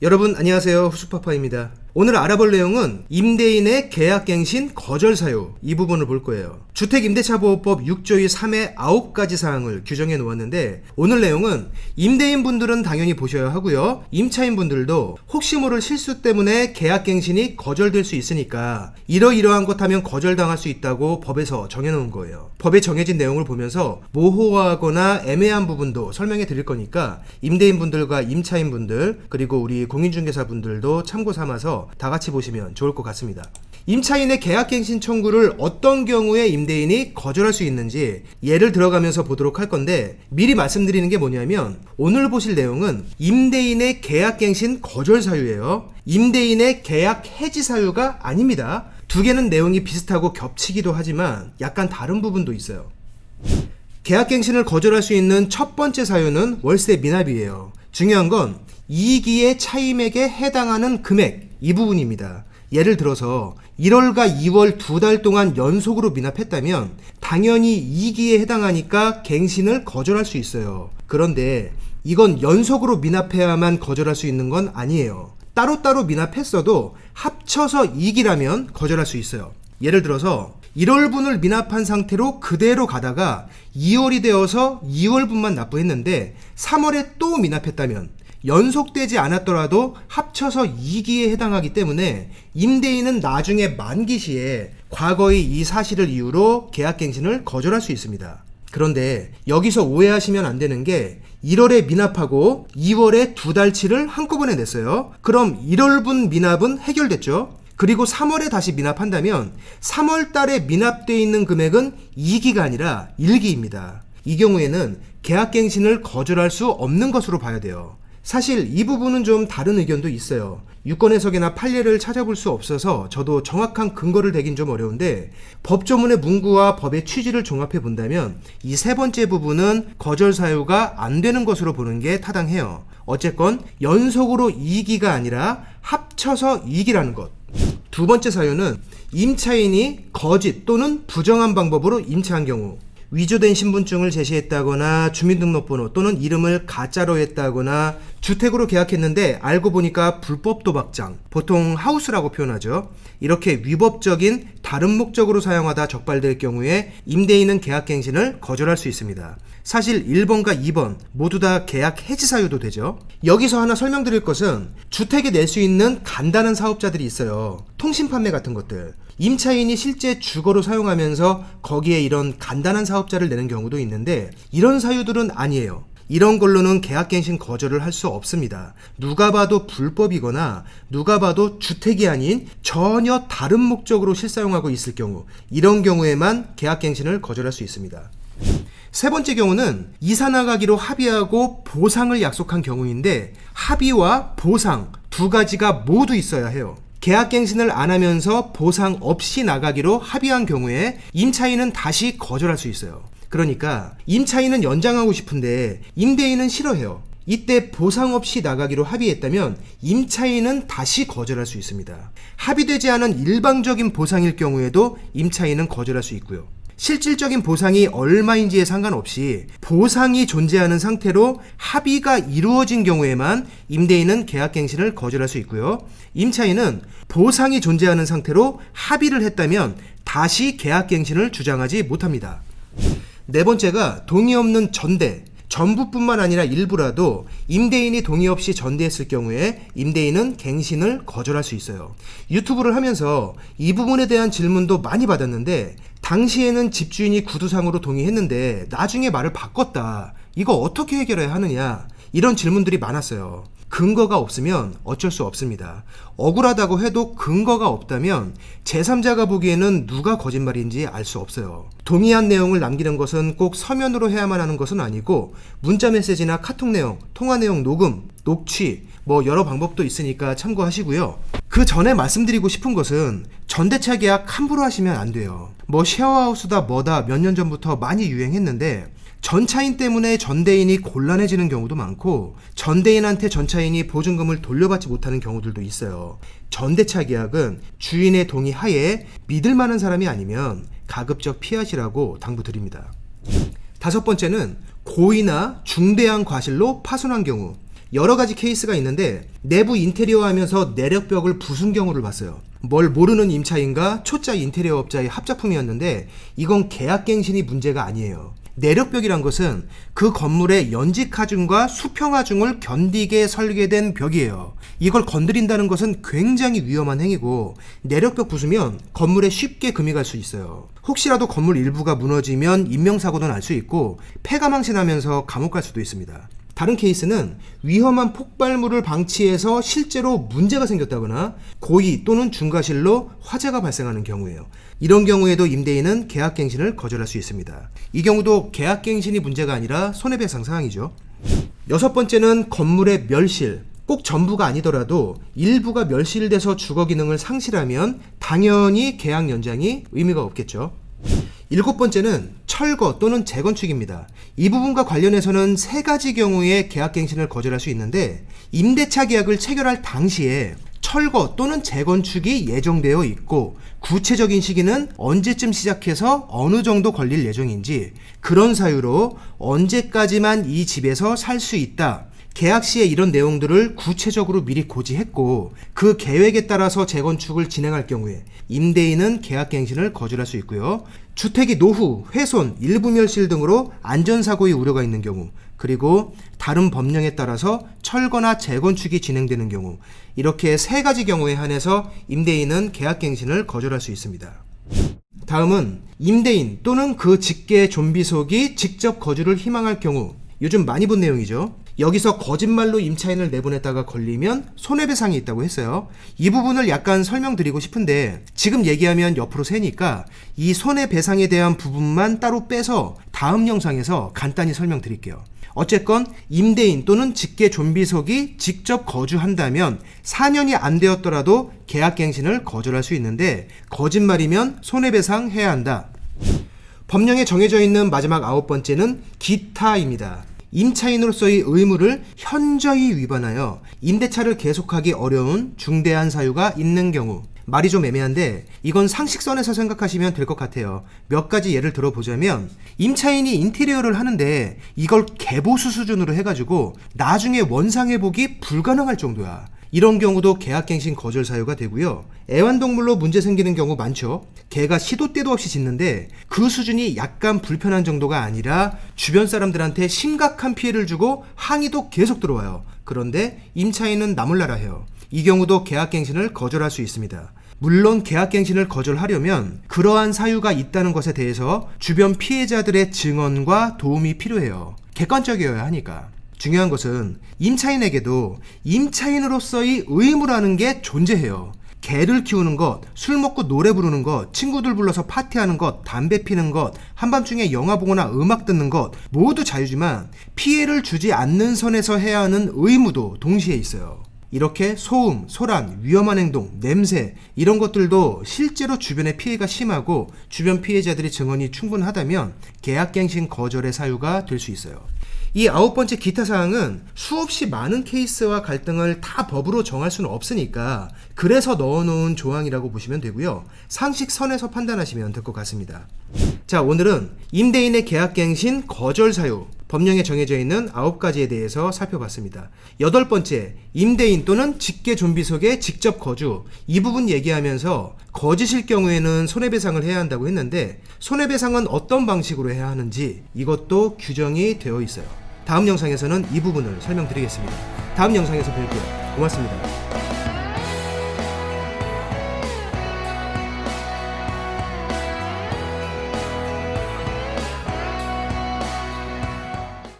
여러분 안녕하세요, 후수파파입니다. 오늘 알아볼 내용은 임대인의 계약갱신 거절 사유, 이 부분을 볼 거예요. 주택임대차보호법 6조의 3의 9가지 사항을 규정해 놓았는데, 오늘 내용은 임대인분들은 당연히 보셔야 하고요, 임차인분들도 혹시 모를 실수 때문에 계약갱신이 거절될 수 있으니까 이러이러한 것 하면 거절당할 수 있다고 법에서 정해놓은 거예요. 법에 정해진 내용을 보면서 모호하거나 애매한 부분도 설명해 드릴 거니까 임대인분들과 임차인분들 그리고 우리 공인중개사분들도 참고 삼아서 다 같이 보시면 좋을 것 같습니다. 임차인의 계약갱신 청구를 어떤 경우에 임대인이 거절할 수 있는지 예를 들어가면서 보도록 할 건데, 미리 말씀드리는 게 뭐냐면 오늘 보실 내용은 임대인의 계약갱신 거절 사유예요. 임대인의 계약 해지 사유가 아닙니다. 두 개는 내용이 비슷하고 겹치기도 하지만 약간 다른 부분도 있어요. 계약갱신을 거절할 수 있는 첫 번째 사유는 월세 미납이에요. 중요한 건 이기의 차임액에 해당하는 금액, 이 부분입니다. 예를 들어서 1월과 2월 2달 동안 연속으로 미납했다면 당연히 이기에 해당하니까 갱신을 거절할 수 있어요. 그런데 이건 연속으로 미납해야만 거절할 수 있는 건 아니에요. 따로따로 미납했어도 합쳐서 이기라면 거절할 수 있어요. 예를 들어서 1월분을 미납한 상태로 그대로 가다가 2월이 되어서 2월분만 납부했는데 3월에 또 미납했다면 연속되지 않았더라도 합쳐서 2기에 해당하기 때문에 임대인은 나중에 만기 시에 과거의 이 사실을 이유로 계약갱신을 거절할 수 있습니다. 그런데 여기서 오해하시면 안 되는 게 1월에 미납하고 2월에 2달치를 한꺼번에 냈어요. 그럼 1월분 미납은 해결됐죠? 그리고 3월에 다시 미납한다면 3월 달에 미납되어 있는 금액은 2기가 아니라 1기입니다. 이 경우에는 계약갱신을 거절할 수 없는 것으로 봐야 돼요. 사실 이 부분은 좀 다른 의견도 있어요. 유권 해석이나 판례를 찾아볼 수 없어서 저도 정확한 근거를 대긴 좀 어려운데, 법조문의 문구와 법의 취지를 종합해 본다면 이 세 번째 부분은 거절 사유가 안 되는 것으로 보는 게 타당해요. 어쨌건 연속으로 2기가 아니라 합쳐서 2기라는 것. 두 번째 사유는 임차인이 거짓 또는 부정한 방법으로 임차한 경우, 위조된 신분증을 제시했다거나 주민등록번호 또는 이름을 가짜로 했다거나 주택으로 계약했는데 알고 보니까 불법 도박장, 보통 하우스라고 표현하죠. 이렇게 위법적인 다른 목적으로 사용하다 적발될 경우에 임대인은 계약갱신을 거절할 수 있습니다. 사실 1번과 2번 모두 다 계약 해지 사유도 되죠. 여기서 하나 설명드릴 것은 주택에 낼 수 있는 간단한 사업자들이 있어요. 통신 판매 같은 것들. 임차인이 실제 주거로 사용하면서 거기에 이런 간단한 사업자를 내는 경우도 있는데, 이런 사유들은 아니에요. 이런 걸로는 계약갱신 거절을 할 수 없습니다. 누가 봐도 불법이거나 누가 봐도 주택이 아닌 전혀 다른 목적으로 실사용하고 있을 경우, 이런 경우에만 계약갱신을 거절할 수 있습니다. 세 번째 경우는 이사 나가기로 합의하고 보상을 약속한 경우인데, 합의와 보상 두 가지가 모두 있어야 해요. 계약갱신을 안 하면서 보상 없이 나가기로 합의한 경우에 임차인은 다시 거절할 수 있어요. 그러니까 임차인은 연장하고 싶은데 임대인은 싫어해요. 이때 보상 없이 나가기로 합의했다면 임차인은 다시 거절할 수 있습니다. 합의되지 않은 일방적인 보상일 경우에도 임차인은 거절할 수 있고요. 실질적인 보상이 얼마인지에 상관없이 보상이 존재하는 상태로 합의가 이루어진 경우에만 임대인은 계약갱신을 거절할 수 있고요. 임차인은 보상이 존재하는 상태로 합의를 했다면 다시 계약갱신을 주장하지 못합니다. 네 번째가 동의 없는 전대. 전부뿐만 아니라 일부라도 임대인이 동의 없이 전대했을 경우에 임대인은 갱신을 거절할 수 있어요. 유튜브를 하면서 이 부분에 대한 질문도 많이 받았는데, 당시에는 집주인이 구두상으로 동의했는데 나중에 말을 바꿨다, 이거 어떻게 해결해야 하느냐, 이런 질문들이 많았어요. 근거가 없으면 어쩔 수 없습니다. 억울하다고 해도 근거가 없다면 제3자가 보기에는 누가 거짓말인지 알 수 없어요. 동의한 내용을 남기는 것은 꼭 서면으로 해야만 하는 것은 아니고, 문자 메시지나 카톡 내용, 통화 내용 녹음, 녹취, 여러 방법도 있으니까 참고하시고요. 그 전에 말씀드리고 싶은 것은 전대차 계약 함부로 하시면 안 돼요. 쉐어하우스다 뭐다 몇 년 전부터 많이 유행했는데, 전차인 때문에 전대인이 곤란해지는 경우도 많고, 전대인한테 전차인이 보증금을 돌려받지 못하는 경우들도 있어요. 전대차 계약은 주인의 동의 하에 믿을 만한 사람이 아니면 가급적 피하시라고 당부드립니다. 다섯 번째는 고의나 중대한 과실로 파손한 경우. 여러 가지 케이스가 있는데 내부 인테리어 하면서 내력벽을 부순 경우를 봤어요. 뭘 모르는 임차인과 초짜 인테리어 업자의 합작품이었는데 이건 계약갱신이 문제가 아니에요. 내력벽이란 것은 그 건물의 연직하중과 수평하중을 견디게 설계된 벽이에요. 이걸 건드린다는 것은 굉장히 위험한 행위고 내력벽 부수면 건물에 쉽게 금이 갈 수 있어요. 혹시라도 건물 일부가 무너지면 인명사고도 날 수 있고 폐가망신하면서 감옥 갈 수도 있습니다. 다른 케이스는 위험한 폭발물을 방치해서 실제로 문제가 생겼다거나 고의 또는 중과실로 화재가 발생하는 경우예요. 이런 경우에도 임대인은 계약갱신을 거절할 수 있습니다. 이 경우도 계약갱신이 문제가 아니라 손해배상 사항이죠. 여섯 번째는 건물의 멸실. 꼭 전부가 아니더라도 일부가 멸실돼서 주거 기능을 상실하면 당연히 계약 연장이 의미가 없겠죠. 일곱 번째는 철거 또는 재건축입니다. 이 부분과 관련해서는 세 가지 경우에 계약갱신을 거절할 수 있는데 임대차 계약을 체결할 당시에 철거 또는 재건축이 예정되어 있고 구체적인 시기는 언제쯤 시작해서 어느 정도 걸릴 예정인지 그런 사유로 언제까지만 이 집에서 살 수 있다. 계약 시에 이런 내용들을 구체적으로 미리 고지했고 그 계획에 따라서 재건축을 진행할 경우에 임대인은 계약갱신을 거절할 수 있고요. 주택이 노후, 훼손, 일부 멸실 등으로 안전사고의 우려가 있는 경우 그리고 다른 법령에 따라서 철거나 재건축이 진행되는 경우 이렇게 세 가지 경우에 한해서 임대인은 계약갱신을 거절할 수 있습니다. 다음은 임대인 또는 그 직계 존비속이 직접 거주를 희망할 경우 요즘 많이 본 내용이죠. 여기서 거짓말로 임차인을 내보냈다가 걸리면 손해배상이 있다고 했어요. 이 부분을 약간 설명드리고 싶은데 지금 얘기하면 옆으로 새니까 이 손해배상에 대한 부분만 따로 빼서 다음 영상에서 간단히 설명드릴게요. 어쨌건 임대인 또는 직계 존비속이 직접 거주한다면 4년이 안 되었더라도 계약갱신을 거절할 수 있는데 거짓말이면 손해배상 해야 한다. 법령에 정해져 있는 마지막 9번째는 기타입니다. 임차인으로서의 의무를 현저히 위반하여 임대차를 계속하기 어려운 중대한 사유가 있는 경우 말이 좀 애매한데 이건 상식선에서 생각하시면 될 것 같아요. 몇 가지 예를 들어보자면 임차인이 인테리어를 하는데 이걸 개보수 수준으로 해가지고 나중에 원상회복이 불가능할 정도야. 이런 경우도 계약갱신 거절 사유가 되고요. 애완동물로 문제 생기는 경우 많죠. 개가 시도 때도 없이 짖는데 그 수준이 약간 불편한 정도가 아니라 주변 사람들한테 심각한 피해를 주고 항의도 계속 들어와요. 그런데 임차인은 나몰라라 해요. 이 경우도 계약갱신을 거절할 수 있습니다. 물론 계약갱신을 거절하려면 그러한 사유가 있다는 것에 대해서 주변 피해자들의 증언과 도움이 필요해요. 객관적이어야 하니까. 중요한 것은 임차인에게도 임차인으로서의 의무라는 게 존재해요. 개를 키우는 것, 술 먹고 노래 부르는 것, 친구들 불러서 파티하는 것, 담배 피는 것, 한밤중에 영화 보거나 음악 듣는 것 모두 자유지만 피해를 주지 않는 선에서 해야 하는 의무도 동시에 있어요. 이렇게 소음, 소란, 위험한 행동, 냄새 이런 것들도 실제로 주변에 피해가 심하고 주변 피해자들의 증언이 충분하다면 계약갱신 거절의 사유가 될 수 있어요. 이 9번째 기타 사항은 수없이 많은 케이스와 갈등을 다 법으로 정할 수는 없으니까 그래서 넣어놓은 조항이라고 보시면 되고요. 상식선에서 판단하시면 될 것 같습니다. 자, 오늘은 임대인의 계약갱신 거절 사유 법령에 정해져 있는 9가지에 대해서 살펴봤습니다. 8번째, 임대인 또는 직계 존비속의 직접 거주. 이 부분 얘기하면서 거짓일 경우에는 손해배상을 해야 한다고 했는데 손해배상은 어떤 방식으로 해야 하는지 이것도 규정이 되어 있어요. 다음 영상에서는 이 부분을 설명드리겠습니다. 다음 영상에서 뵐게요. 고맙습니다.